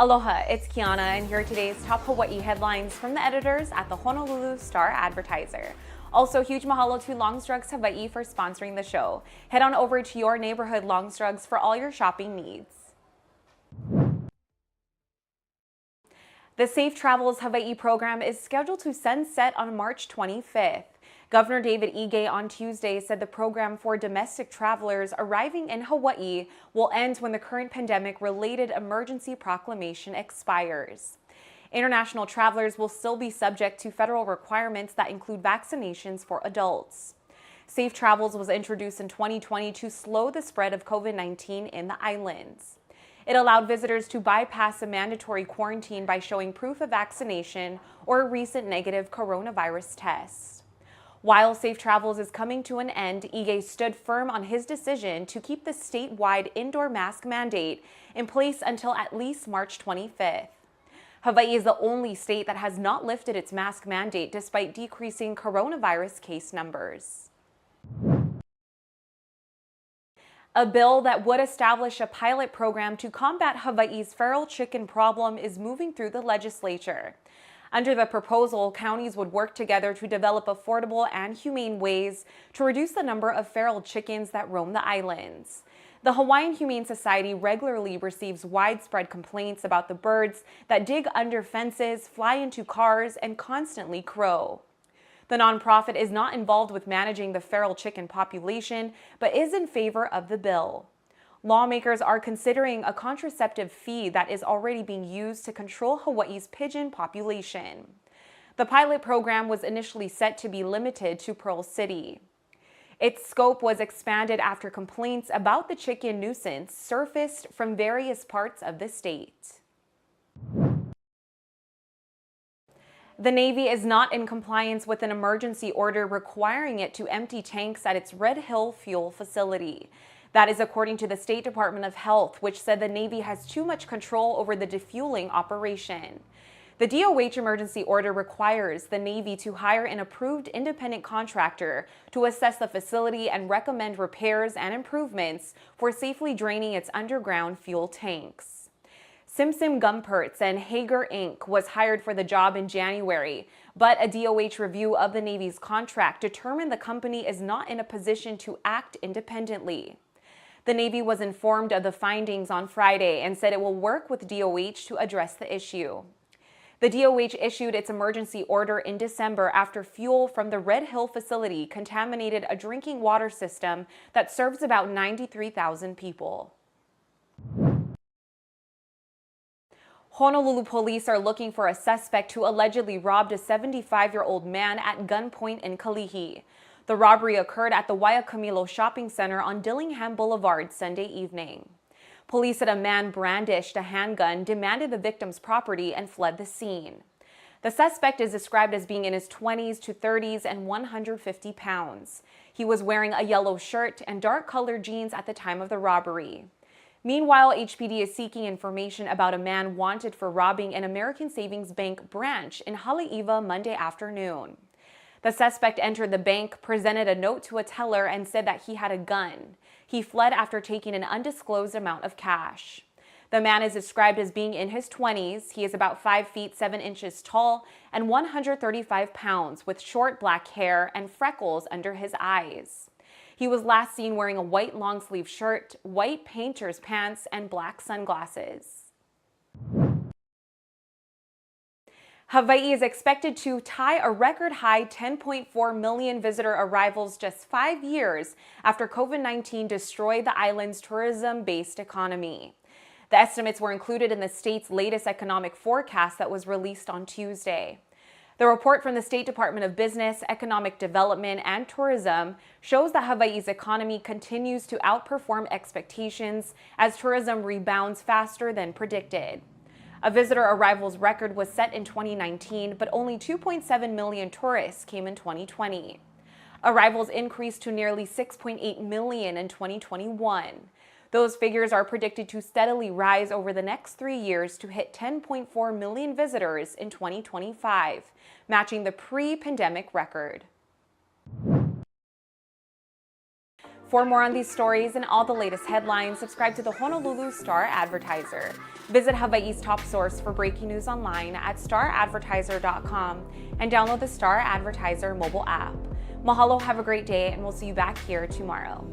Aloha, it's Kiana, and here are today's top Hawaii headlines from the editors at the Honolulu Star-Advertiser. Also, huge mahalo to Longstrugs Hawaii for sponsoring the show. Head on over to your neighborhood Longstrugs for all your shopping needs. The Safe Travels Hawaii program is scheduled to sunset on March 25th. Governor David Ige on Tuesday said the program for domestic travelers arriving in Hawaii will end when the current pandemic-related emergency proclamation expires. International travelers will still be subject to federal requirements that include vaccinations for adults. Safe Travels was introduced in 2020 to slow the spread of COVID-19 in the islands. It allowed visitors to bypass a mandatory quarantine by showing proof of vaccination or a recent negative coronavirus test. While Safe Travels is coming to an end, Ige stood firm on his decision to keep the statewide indoor mask mandate in place until at least March 25th. Hawaii is the only state that has not lifted its mask mandate despite decreasing coronavirus case numbers. A bill that would establish a pilot program to combat Hawaii's feral chicken problem is moving through the legislature. Under the proposal, counties would work together to develop affordable and humane ways to reduce the number of feral chickens that roam the islands. The Hawaiian Humane Society regularly receives widespread complaints about the birds that dig under fences, fly into cars, and constantly crow. The nonprofit is not involved with managing the feral chicken population, but is in favor of the bill. Lawmakers are considering a contraceptive fee that is already being used to control Hawaii's pigeon population. The pilot program was initially set to be limited to Pearl City. Its scope was expanded after complaints about the chicken nuisance surfaced from various parts of the state. The Navy is not in compliance with an emergency order requiring it to empty tanks at its Red Hill fuel facility. That is according to the State Department of Health, which said the Navy has too much control over the defueling operation. The DOH emergency order requires the Navy to hire an approved independent contractor to assess the facility and recommend repairs and improvements for safely draining its underground fuel tanks. Simsim Gumpertz and Hager Inc. was hired for the job in January, but a DOH review of the Navy's contract determined the company is not in a position to act independently. The Navy was informed of the findings on Friday and said it will work with DOH to address the issue. The DOH issued its emergency order in December after fuel from the Red Hill facility contaminated a drinking water system that serves about 93,000 people. Honolulu police are looking for a suspect who allegedly robbed a 75-year-old man at gunpoint in Kalihi. The robbery occurred at the Waiakamilo Shopping Center on Dillingham Boulevard Sunday evening. Police said a man brandished a handgun, demanded the victim's property, and fled the scene. The suspect is described as being in his 20s to 30s and 150 pounds. He was wearing a yellow shirt and dark-colored jeans at the time of the robbery. Meanwhile, HPD is seeking information about a man wanted for robbing an American Savings Bank branch in Haleiwa Monday afternoon. The suspect entered the bank, presented a note to a teller, and said that he had a gun. He fled after taking an undisclosed amount of cash. The man is described as being in his 20s. He is about 5 feet 7 inches tall and 135 pounds, with short black hair and freckles under his eyes. He was last seen wearing a white long-sleeve shirt, white painter's pants, and black sunglasses. Hawaii is expected to tie a record-high 10.4 million visitor arrivals just 5 years after COVID-19 destroyed the island's tourism-based economy. The estimates were included in the state's latest economic forecast that was released on Tuesday. The report from the State Department of Business, Economic Development, and Tourism shows that Hawaii's economy continues to outperform expectations as tourism rebounds faster than predicted. A visitor arrivals record was set in 2019, but only 2.7 million tourists came in 2020. Arrivals increased to nearly 6.8 million in 2021. Those figures are predicted to steadily rise over the next 3 years to hit 10.4 million visitors in 2025, matching the pre-pandemic record. For more on these stories and all the latest headlines, subscribe to the Honolulu Star-Advertiser. Visit Hawaii's top source for breaking news online at staradvertiser.com and download the Star-Advertiser mobile app. Mahalo, have a great day, and we'll see you back here tomorrow.